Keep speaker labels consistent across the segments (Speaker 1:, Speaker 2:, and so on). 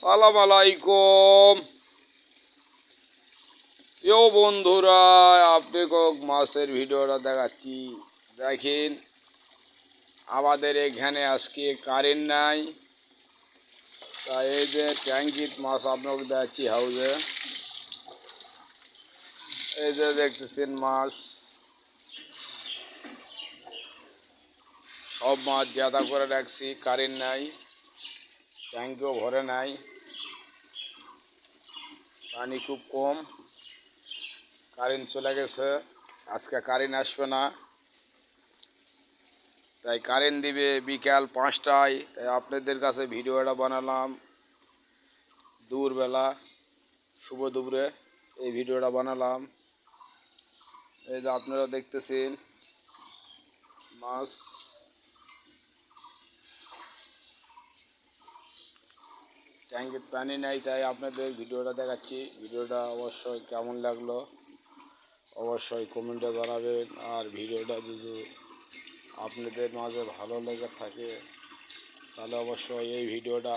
Speaker 1: সালাম আলাইকুম। প্রিয় বন্ধুরা, আপনাকে মাছের ভিডিওটা দেখাচ্ছি। দেখেন, আমাদের এখানে আজকে কারেন্ট নাই, তাই এই যে ট্যাঙ্কির মাছ আপনাকে দেখাচ্ছি হাউজে। এই যে দেখতেছেন মাছ, সব মাছ জাদা করে রাখছি। কারেন্ট নাই, ট্যাঙ্কিও ভরে নাই, পানি খুব কম। কারেন্ট চলে গেছে, আজকে কারেন্ট আসবে না, তাই কারেন্ট দিবে বিকাল 5টায়। তাই আপনাদের কাছে ভিডিওটা বানালাম দুপুরবেলা, শুভ দুপুরে এই ভিডিওটা বানালাম। এই যে আপনারা দেখতেছেন মাছ, ট্যাঙ্কির পানি নাই, তাই আপনাদের ভিডিওটা দেখাচ্ছি। ভিডিওটা অবশ্যই কেমন লাগলো অবশ্যই কমেন্টে জানাবেন। আর ভিডিওটা যদি আপনাদের মাঝে ভালো লেগে থাকে তাহলে অবশ্যই এই ভিডিওটা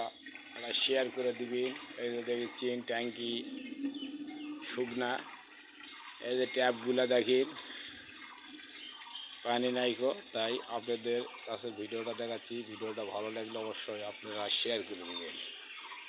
Speaker 1: শেয়ার করে দিবেন। এই যে দেখছেন ট্যাঙ্কি শুকনা, এই যে ট্যাপগুলা দেখেন পানি নাইকো, তাই আপনাদের কাছে ভিডিওটা দেখাচ্ছি। ভিডিওটা ভালো লাগলে অবশ্যই আপনারা শেয়ার করে দেবেন।